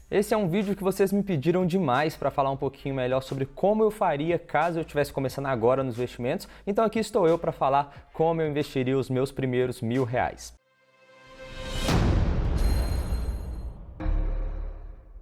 Esse é um vídeo que vocês me pediram demais para falar um pouquinho melhor sobre como eu faria caso eu estivesse começando agora nos investimentos. Então aqui estou eu para falar como eu investiria os meus primeiros R$1.000.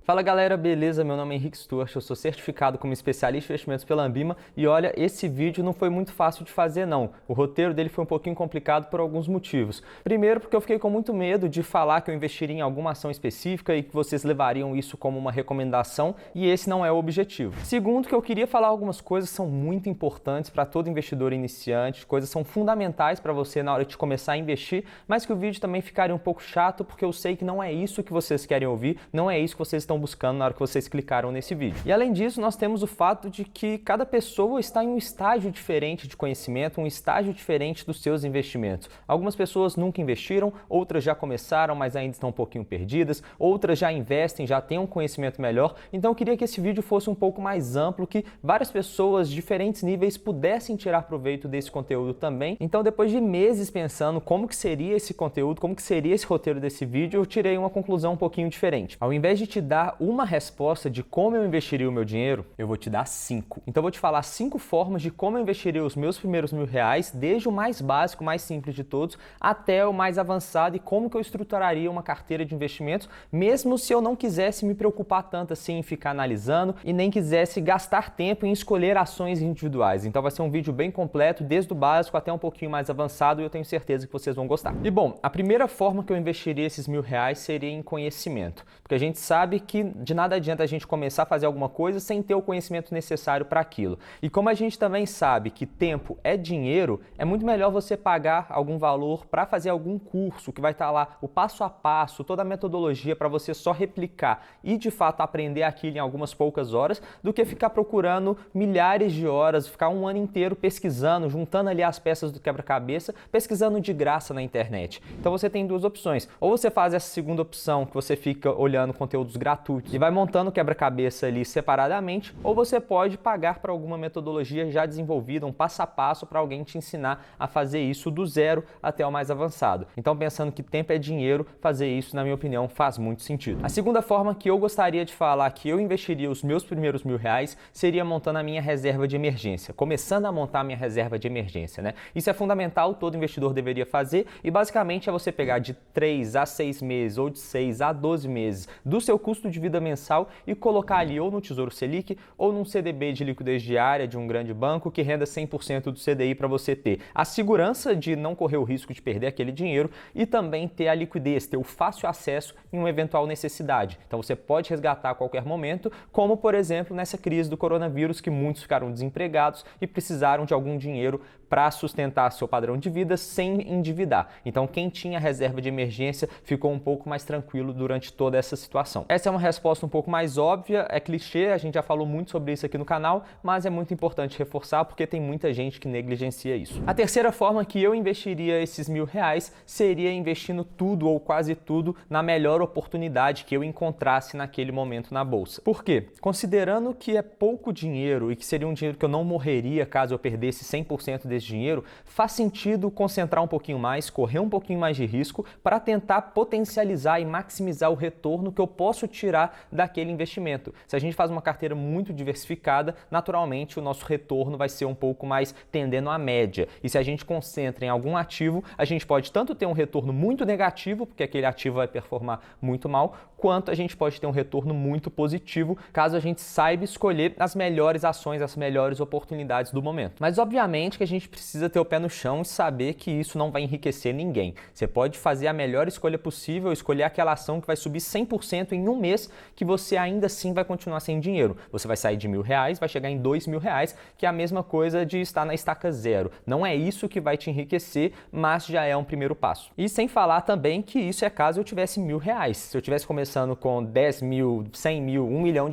Fala galera, beleza? Meu nome é Henrique Stuart, eu sou certificado como especialista em investimentos pela Ambima e olha, esse vídeo não foi muito fácil de fazer não. O roteiro dele foi um pouquinho complicado por alguns motivos. Primeiro, porque eu fiquei com muito medo de falar que eu investiria em alguma ação específica e que vocês levariam isso como uma recomendação e esse não é o objetivo. Segundo, que eu queria falar algumas coisas que são muito importantes para todo investidor iniciante, coisas que são fundamentais para você na hora de começar a investir, mas que o vídeo também ficaria um pouco chato porque eu sei que não é isso que vocês querem ouvir, não é isso que vocês estão buscando na hora que vocês clicaram nesse vídeo. E além disso, nós temos o fato de que cada pessoa está em um estágio diferente de conhecimento, um estágio diferente dos seus investimentos. Algumas pessoas nunca investiram, outras já começaram, mas ainda estão um pouquinho perdidas, outras já investem, já têm um conhecimento melhor. Então eu queria que esse vídeo fosse um pouco mais amplo, que várias pessoas de diferentes níveis pudessem tirar proveito desse conteúdo também. Então depois de meses pensando como que seria esse conteúdo, como que seria esse roteiro desse vídeo, eu tirei uma conclusão um pouquinho diferente. Ao invés de te dar uma resposta de como eu investiria o meu dinheiro, eu vou te dar 5. Então eu vou te falar 5 formas de como eu investiria os meus primeiros R$1.000, desde o mais básico, mais simples de todos, até o mais avançado e como que eu estruturaria uma carteira de investimentos, mesmo se eu não quisesse me preocupar tanto assim em ficar analisando e nem quisesse gastar tempo em escolher ações individuais. Então vai ser um vídeo bem completo, desde o básico até um pouquinho mais avançado e eu tenho certeza que vocês vão gostar. E bom, a primeira forma que eu investiria esses R$1.000 seria em conhecimento, porque a gente sabe que de nada adianta a gente começar a fazer alguma coisa sem ter o conhecimento necessário para aquilo. E como a gente também sabe que tempo é dinheiro, é muito melhor você pagar algum valor para fazer algum curso que vai estar lá o passo a passo, toda a metodologia para você só replicar e de fato aprender aquilo em algumas poucas horas, do que ficar procurando milhares de horas, ficar um ano inteiro pesquisando, juntando ali as peças do quebra-cabeça, pesquisando de graça na internet. Então você tem duas opções. Ou você faz essa segunda opção, que você fica olhando conteúdos gratuitos e vai montando o quebra-cabeça ali separadamente, ou você pode pagar para alguma metodologia já desenvolvida, um passo a passo para alguém te ensinar a fazer isso do zero até o mais avançado. Então, pensando que tempo é dinheiro, fazer isso, na minha opinião, faz muito sentido. A segunda forma que eu gostaria de falar que eu investiria os meus primeiros R$1.000 seria montando a minha reserva de emergência, começando a montar a minha reserva de emergência, né? Isso é fundamental, todo investidor deveria fazer e basicamente é você pegar de 3 a 6 meses ou de 6 a 12 meses do seu custo de vida mensal e colocar ali ou no Tesouro Selic ou num CDB de liquidez diária de um grande banco que renda 100% do CDI para você ter a segurança de não correr o risco de perder aquele dinheiro e também ter a liquidez, ter o fácil acesso em uma eventual necessidade. Então você pode resgatar a qualquer momento, como por exemplo nessa crise do coronavírus que muitos ficaram desempregados e precisaram de algum dinheiro para sustentar seu padrão de vida sem endividar. Então quem tinha reserva de emergência ficou um pouco mais tranquilo durante toda essa situação. Essa é uma resposta um pouco mais óbvia, é clichê, a gente já falou muito sobre isso aqui no canal, mas é muito importante reforçar porque tem muita gente que negligencia isso. A terceira forma que eu investiria esses R$1.000 seria investindo tudo ou quase tudo na melhor oportunidade que eu encontrasse naquele momento na bolsa. Por quê? Considerando que é pouco dinheiro e que seria um dinheiro que eu não morreria caso eu perdesse 100% desse dinheiro, faz sentido concentrar um pouquinho mais, correr um pouquinho mais de risco para tentar potencializar e maximizar o retorno que eu posso tirar daquele investimento. Se a gente faz uma carteira muito diversificada, naturalmente o nosso retorno vai ser um pouco mais tendendo à média. E se a gente concentra em algum ativo, a gente pode tanto ter um retorno muito negativo, porque aquele ativo vai performar muito mal, quanto a gente pode ter um retorno muito positivo, caso a gente saiba escolher as melhores ações, as melhores oportunidades do momento. Mas obviamente que a gente precisa ter o pé no chão e saber que isso não vai enriquecer ninguém. Você pode fazer a melhor escolha possível, escolher aquela ação que vai subir 100% em um mês, que você ainda assim vai continuar sem dinheiro. Você vai sair de R$1.000, vai chegar em R$2.000, que é a mesma coisa de estar na estaca zero. Não é isso que vai te enriquecer, mas já é um primeiro passo. E sem falar também que isso é caso eu tivesse R$1.000. Se eu tivesse começando com 10 mil, 100 mil, R$1 milhão,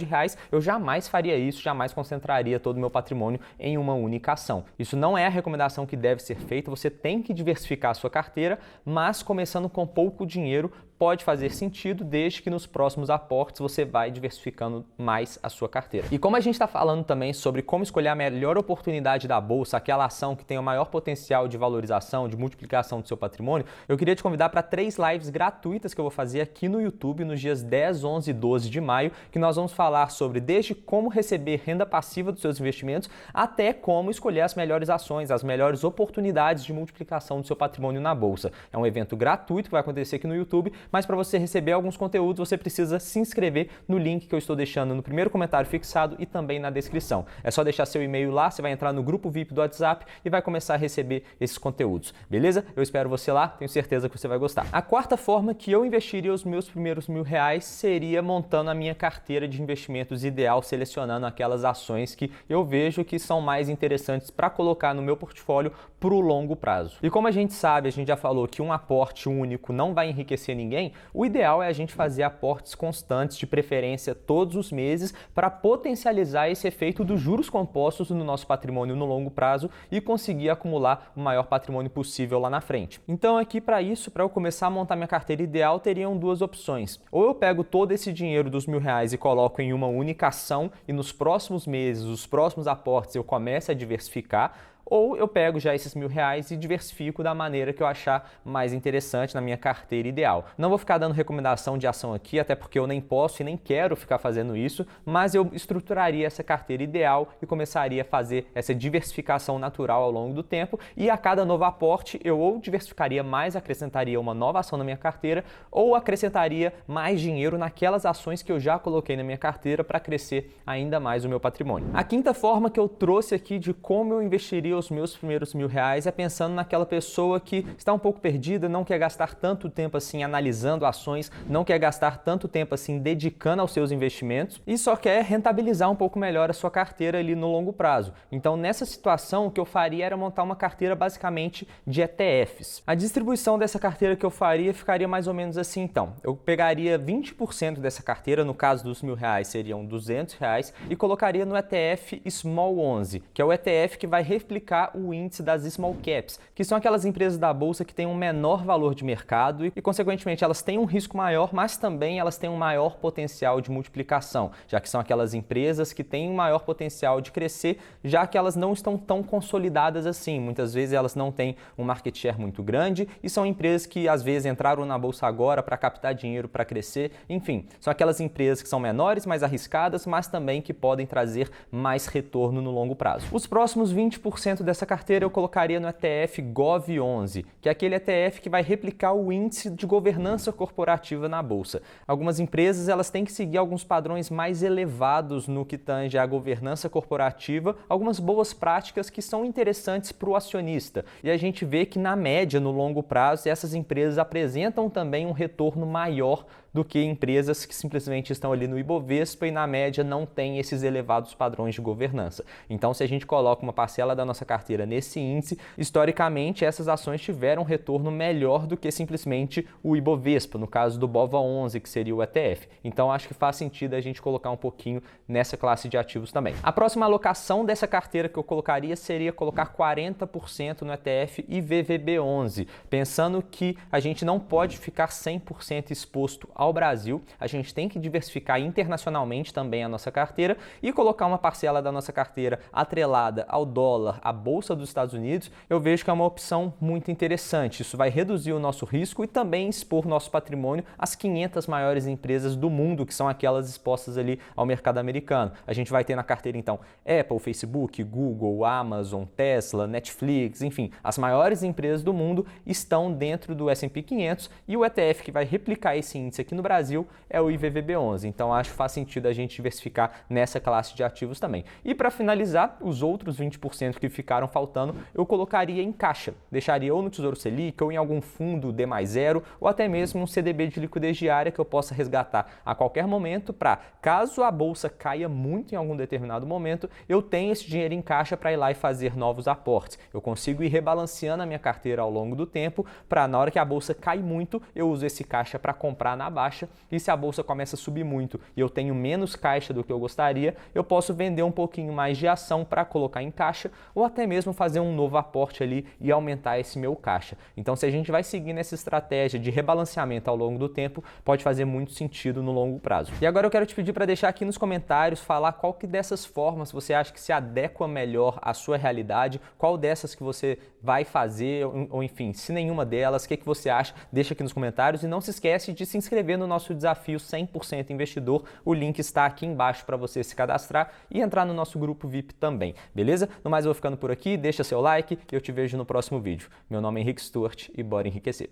eu jamais faria isso, jamais concentraria todo o meu patrimônio em uma única ação. Isso não é a recomendação que deve ser feita, você tem que diversificar a sua carteira, mas começando com pouco dinheiro pode fazer sentido desde que nos próximos aportes você vai diversificando mais a sua carteira. E como a gente está falando também sobre como escolher a melhor oportunidade da bolsa, aquela ação que tem o maior potencial de valorização, de multiplicação do seu patrimônio, eu queria te convidar para 3 lives gratuitas que eu vou fazer aqui no YouTube nos dias 10, 11 e 12 de maio, que nós vamos falar sobre desde como receber renda passiva dos seus investimentos até como escolher as melhores ações, as melhores oportunidades de multiplicação do seu patrimônio na bolsa. É um evento gratuito que vai acontecer aqui no YouTube, mas para você receber alguns conteúdos, você precisa se inscrever no link que eu estou deixando no primeiro comentário fixado e também na descrição. É só deixar seu e-mail lá, você vai entrar no grupo VIP do WhatsApp e vai começar a receber esses conteúdos, beleza? Eu espero você lá, tenho certeza que você vai gostar. A quarta forma que eu investiria os meus primeiros R$1.000 seria montando a minha carteira de investimentos ideal, selecionando aquelas ações que eu vejo que são mais interessantes para colocar no meu portfólio para o longo prazo. E como a gente sabe, a gente já falou que um aporte único não vai enriquecer ninguém, o ideal é a gente fazer aportes constantes, de preferência todos os meses, para potencializar esse efeito dos juros compostos no nosso patrimônio no longo prazo e conseguir acumular o maior patrimônio possível lá na frente. Então aqui para isso, para eu começar a montar minha carteira ideal, teriam duas opções. Ou eu pego todo esse dinheiro dos R$1.000 e coloco em uma única ação e nos próximos meses, os próximos aportes eu começo a diversificar, ou eu pego já esses R$1.000 e diversifico da maneira que eu achar mais interessante na minha carteira ideal. Não vou ficar dando recomendação de ação aqui, até porque eu nem posso e nem quero ficar fazendo isso, mas eu estruturaria essa carteira ideal e começaria a fazer essa diversificação natural ao longo do tempo, e a cada novo aporte eu ou diversificaria mais, acrescentaria uma nova ação na minha carteira, ou acrescentaria mais dinheiro naquelas ações que eu já coloquei na minha carteira para crescer ainda mais o meu patrimônio. A quinta forma que eu trouxe aqui de como eu investiria os meus primeiros R$1.000 é pensando naquela pessoa que está um pouco perdida, não quer gastar tanto tempo assim analisando ações, não quer gastar tanto tempo assim dedicando aos seus investimentos e só quer rentabilizar um pouco melhor a sua carteira ali no longo prazo. Então, nessa situação, o que eu faria era montar uma carteira basicamente de ETFs. A distribuição dessa carteira que eu faria ficaria mais ou menos assim, então. Eu pegaria 20% dessa carteira, no caso dos R$1.000 seriam R$200, e colocaria no ETF Small 11, que é o ETF que vai replicar o índice das Small Caps, que são aquelas empresas da bolsa que têm um menor valor de mercado e, consequentemente, elas têm um risco maior, mas também elas têm um maior potencial de multiplicação, já que são aquelas empresas que têm um maior potencial de crescer, já que elas não estão tão consolidadas assim. Muitas vezes elas não têm um market share muito grande e são empresas que, às vezes, entraram na bolsa agora para captar dinheiro, para crescer, enfim. São aquelas empresas que são menores, mais arriscadas, mas também que podem trazer mais retorno no longo prazo. Os próximos 20% dessa carteira eu colocaria no ETF GOV11, que é aquele ETF que vai replicar o índice de governança corporativa na bolsa. Algumas empresas elas têm que seguir alguns padrões mais elevados no que tange à governança corporativa, algumas boas práticas que são interessantes para o acionista. E a gente vê que na média, no longo prazo, essas empresas apresentam também um retorno maior do que empresas que simplesmente estão ali no Ibovespa e na média não têm esses elevados padrões de governança. Então, se a gente coloca uma parcela da nossa carteira nesse índice, historicamente essas ações tiveram um retorno melhor do que simplesmente o Ibovespa, no caso do BOVA11, que seria o ETF. Então, acho que faz sentido a gente colocar um pouquinho nessa classe de ativos também. A próxima alocação dessa carteira que eu colocaria seria colocar 40% no ETF IVVB11, pensando que a gente não pode ficar 100% exposto ao Brasil, a gente tem que diversificar internacionalmente também a nossa carteira e colocar uma parcela da nossa carteira atrelada ao dólar, à Bolsa dos Estados Unidos, eu vejo que é uma opção muito interessante. Isso vai reduzir o nosso risco e também expor nosso patrimônio às 500 maiores empresas do mundo, que são aquelas expostas ali ao mercado americano. A gente vai ter na carteira, então, Apple, Facebook, Google, Amazon, Tesla, Netflix, enfim, as maiores empresas do mundo estão dentro do S&P 500 e o ETF que vai replicar esse índice aqui no Brasil é o IVVB11. Então, acho que faz sentido a gente diversificar nessa classe de ativos também. E para finalizar, os outros 20% que ficaram faltando, eu colocaria em caixa. Deixaria ou no Tesouro Selic, ou em algum fundo D+0, ou até mesmo um CDB de liquidez diária que eu possa resgatar a qualquer momento para, caso a bolsa caia muito em algum determinado momento, eu tenho esse dinheiro em caixa para ir lá e fazer novos aportes. Eu consigo ir rebalanceando a minha carteira ao longo do tempo para, na hora que a bolsa cai muito, eu uso esse caixa para comprar na baixa baixa, e se a bolsa começa a subir muito e eu tenho menos caixa do que eu gostaria, eu posso vender um pouquinho mais de ação para colocar em caixa ou até mesmo fazer um novo aporte ali e aumentar esse meu caixa. Então, se a gente vai seguindo essa estratégia de rebalanceamento ao longo do tempo, pode fazer muito sentido no longo prazo. E agora eu quero te pedir para deixar aqui nos comentários, falar qual que dessas formas você acha que se adequa melhor à sua realidade, qual dessas que você vai fazer, ou enfim, se nenhuma delas, o que você acha, deixa aqui nos comentários e não se esquece de se inscrever no nosso desafio 100% investidor, o link está aqui embaixo para você se cadastrar e entrar no nosso grupo VIP também, beleza? No mais, eu vou ficando por aqui, deixa seu like e eu te vejo no próximo vídeo. Meu nome é Henrique Stuart e bora enriquecer!